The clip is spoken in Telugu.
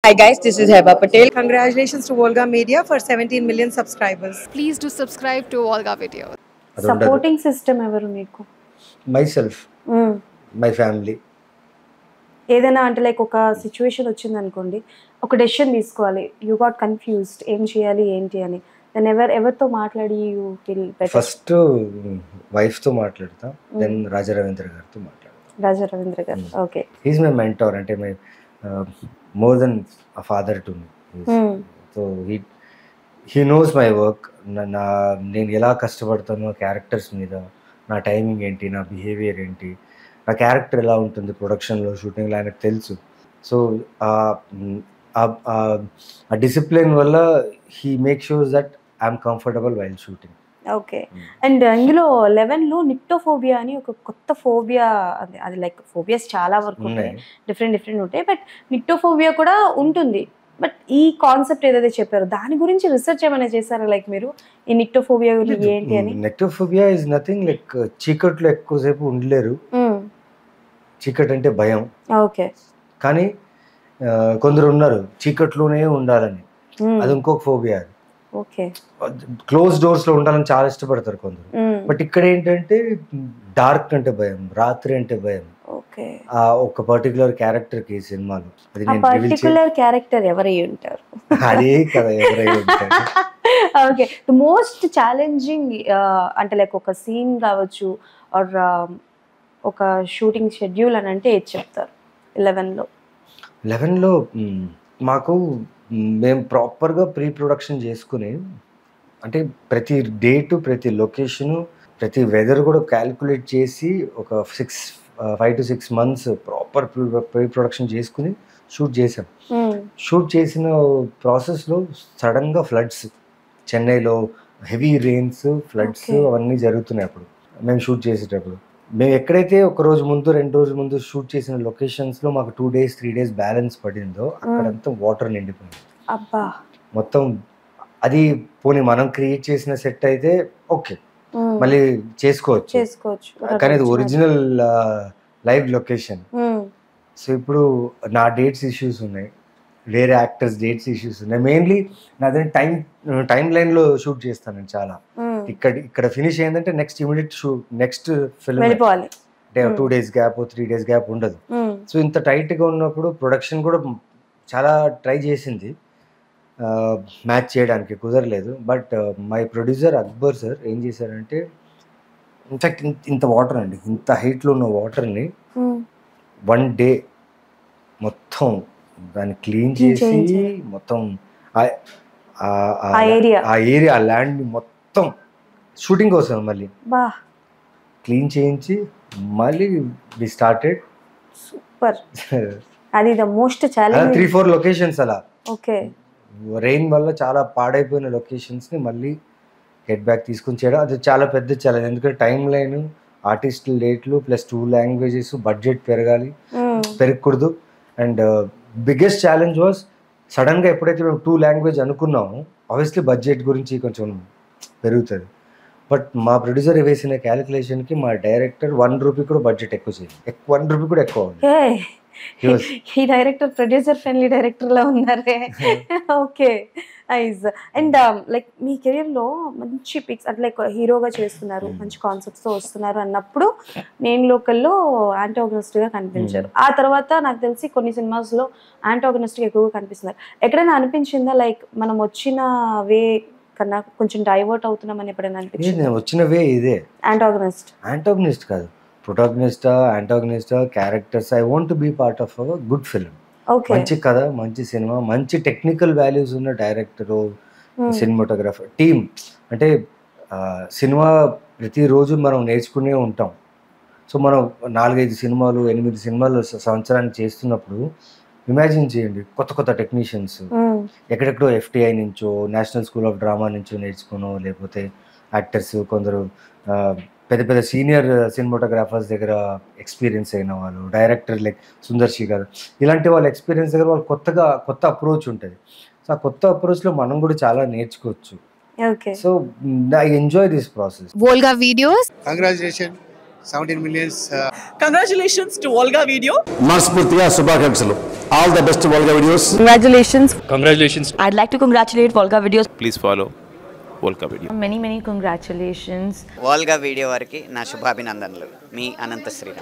Hi guys, this is Heba Patel. Congratulations to Volga Media for 17 million subscribers. Please do subscribe to Volga Video. Supporting system ఎవరు మీకు? myself, my family. ఏదైనా అంటే లైక్ ఒక సిచ్యువేషన్ వచ్చింది అనుకోండి, ఒక డెసిషన్ తీసుకోవాలి, యూ గాట్ కన్ఫ్యూజ్డ్ ఏం చేయాలి ఏంటి అని, దెన్ ఎవరితో మాట్లాడి you feel better? First wife తో మాట్లాడతా, దెన్ రాజా రవీంద్ర గారితో మాట్లాడతా. రాజా రవీంద్ర గారు, ఓకే. హీస్ మై మెంటర్, అంటే my more than a father to me. So he knows my work. నేను ఎలా కష్టపడతానో క్యారెక్టర్స్ మీద, నా టైమింగ్ ఏంటి, నా బిహేవియర్ ఏంటి, నా క్యారెక్టర్ ఎలా ఉంటుంది ప్రొడక్షన్లో, షూటింగ్లో ఆయనకు తెలుసు. సో ఆ డిసిప్లిన్ వల్ల he make sure that I'm comfortable while shooting. Okay. And ఇందులో 11లో నిక్టోఫోబియా అని ఒక కొత్త ఫోబియా, అది లైక్ ఫోబియాస్ చాలా వరకు ఉంటాయి, డిఫరెంట్ ఉంటాయి, బట్ నిక్టోఫోబియా కూడా ఉంటుంది. బట్ ఈ కాన్సెప్ట్ ఏదైతే చెప్పారో దాని గురించి రీసెర్చ్ ఏమైనా చేశారా, లైక్ మీరు ఈ నిక్టోఫోబియా గురించి ఏంటి అని? నిక్టోఫోబియా ఇస్ నథింగ్ లైక్ చీకట్లో ఎక్కువసేపు ఉండలేరు, చీకటి అంటే భయం. ఓకే. కానీ కొందరు ఉన్నారు చీకట్లోనే ఉండాలని, అది ఇంకొక ఫోబియా. ఓకే. క్లోజ్ డోర్స్ లో ఉండాలని చాలా ఇష్టపడతారు కొందరు. బట్ ఇక్కడ ఏంటంటే డార్క్ అంటే భయం, రాత్రి అంటే భయం. ఓకే. ఆ ఒక పర్టికులర్ క్యారెక్టర్ కి సినిమాలో, అది ఆ పర్టికులర్ క్యారెక్టర్ ఎవరై ఉంటారు? అదే కదా ఎవరై ఉంటారు. ఓకే. ది మోస్ట్ ఛాలెంజింగ్ అంటే లైక్ ఒక సీన్ కావచ్చు ఆర్ ఒక షూటింగ్ షెడ్యూల్ అని అంటే ఏది చెప్తారు 11లో? మాకు మేము ప్రాపర్గా ప్రీ ప్రొడక్షన్ చేసుకుని, అంటే ప్రతి డేటు, ప్రతి లొకేషను, ప్రతి వెదర్ కూడా క్యాల్కులేట్ చేసి ఒక 5 to 6 months proper pre production చేసుకుని షూట్ చేసాం. షూట్ చేసిన ప్రాసెస్లో సడన్గా ఫ్లడ్స్, చెన్నైలో హెవీ రెయిన్స్, ఫ్లడ్స్ అవన్నీ జరుగుతున్నాయి. అప్పుడు మేము షూట్ చేసేటప్పుడు, మేము ఎక్కడైతే ఒక రోజు ముందు 2 రోజుల ముందు షూట్ చేసిన లొకేషన్స్లో మాకు 2 days 3 days బ్యాలెన్స్ పడిందో అక్కడంతా వాటర్ నిండిపోయింది. అబ్బా. మొత్తం అది పోనీ మనం క్రియేట్ చేసిన సెట్ అయితే ఓకే, మళ్ళీ చేసుకోవచ్చు, కానీ అది ఒరిజినల్ లైవ్ లొకేషన్. సో ఇప్పుడు నా డేట్స్ ఇష్యూస్ ఉన్నాయి, వేరే యాక్టర్స్ డేట్స్ ఇష్యూస్ ఉన్నాయి. మెయిన్లీ నాదే టైం లైన్లో షూట్ చేస్తాను చాలా. ఇక్కడ ఫినిష్ అయిందంటే నెక్స్ట్ ఇమీడియట్ నెక్స్ట్ ఫిల్మ్ అంటే 2 days గ్యాప్ 3 days గ్యాప్ ఉండదు. సో ఇంత టైట్గా ఉన్నప్పుడు ప్రొడక్షన్ కూడా చాలా ట్రై చేసింది మ్యాచ్ చేయడానికి, కుదరలేదు. But my producer Akbar sir ఏం చేశారంటే, ఇన్ఫాక్ట్ ఇంత వాటర్ అండి, ఇంత హైట్లో ఉన్న వాటర్ని 1 day మొత్తం దాన్ని క్లీన్ చేసి, మొత్తం ఆ ఏరియా ల్యాండ్ మొత్తం షూటింగ్ కోసం మళ్ళీ క్లీన్ చేయించి మళ్ళీ వి స్టార్టెడ్. సూపర్. అది ద మోస్ట్ ఛాలెంజింగ్ 3-4 లొకేషన్స్ అలా. ఓకే. రెయిన్ వల్ల చాలా పాడైపోయిన లొకేషన్స్ని మళ్ళీ హెడ్ బ్యాక్ తీసుకుని చేయడం, అది చాలా పెద్ద ఛాలెంజ్. ఎందుకంటే టైం లైన్, ఆర్టిస్టుల డేట్లు, ప్లస్ 2 languages, బడ్జెట్ పెరగకూడదు. అండ్ బిగ్గెస్ట్ ఛాలెంజ్ వాజ్ సడన్గా ఎప్పుడైతే మేము 2 language అనుకున్నామో, ఆబ్వియస్లీ బడ్జెట్ గురించి కొంచెం పెరుగుతుంది. బట్ మా ప్రొడ్యూసర్ వేసిన క్యాలిక్యులేషన్కి మా డైరెక్టర్ 1 rupee కూడా బడ్జెట్ ఎక్కువ చేయాలి, 1 rupee కూడా ఎక్కువ ఉంది. ఈ డైరెక్టర్ ప్రొడ్యూసర్ ఫ్రెండ్లీ డైరెక్టర్ లా ఉన్నారే. ఓకే. నైస్. అండ్ లైక్ మీ కెరీర్లో మంచి పిక్స్ అంటే లైక్ హీరోగా చేస్తున్నారు, మంచి కాన్సెప్ట్స్తో వస్తున్నారు అన్నప్పుడు నేను లోకల్లో యాంటాగనిస్ట్గా కనిపించారు. ఆ తర్వాత నాకు తెలిసి కొన్ని సినిమాస్లో యాంటాగనిస్ట్గా ఎక్కువగా కనిపిస్తున్నారు. ఎక్కడైనా అనిపించిందా లైక్ మనం వచ్చిన వే కన్నా కొంచెం డైవర్ట్ అవుతున్నామని ఎప్పుడైనా అనిపించింది? వచ్చిన వే ఇదే. యాంటాగనిస్ట్ కాదు, ప్రొటాగనిస్టా, యాంటాగనిస్టా, characters. I want to be part of a good film. మంచి కథ, మంచి సినిమా, మంచి టెక్నికల్ వాల్యూస్ ఉన్న డైరెక్టరు, సినిమాటోగ్రాఫర్, టీమ్. అంటే సినిమా ప్రతిరోజు మనం నేర్చుకునే ఉంటాం. సో మనం 4-5 సినిమాలు 8 సినిమాలు సంవత్సరానికి చేస్తున్నప్పుడు ఇమాజిన్ చేయండి, కొత్త టెక్నీషియన్స్ ఎక్కడెక్కడో FTI నుంచో, నేషనల్ స్కూల్ ఆఫ్ డ్రామా నుంచో నేర్చుకునో, లేకపోతే యాక్టర్స్ కొందరు పెద్ద సీనియర్ సినిమాటోగ్రాఫర్స్ దగ్గర ఎక్స్పీరియన్స్ అయిన వాళ్ళు, డైరెక్టర్ లైక్ సుందర్శి గారు, ఇలాంటి వాళ్ళ ఎక్స్పీరియన్స్ దగ్గర వాళ్ళు కొత్త అప్రోచ్ ఉంటుంది. సో ఆ కొత్త అప్రోచ్లో మనం కూడా చాలా నేర్చుకోవచ్చు. Okay. So I enjoy this process. Volga Videos. Congratulations 17 millions. Congratulations to Volga Video. మనస్ఫూర్తిగా శుభాకాంక్షలు. All the best Volga Videos. Congratulations. I'd like to congratulate Volga Videos. Please follow Volga Video. Many congratulations. Volga Video వారికి నా శుభాభినందనలు. మీ అనంత శ్రీరామ్.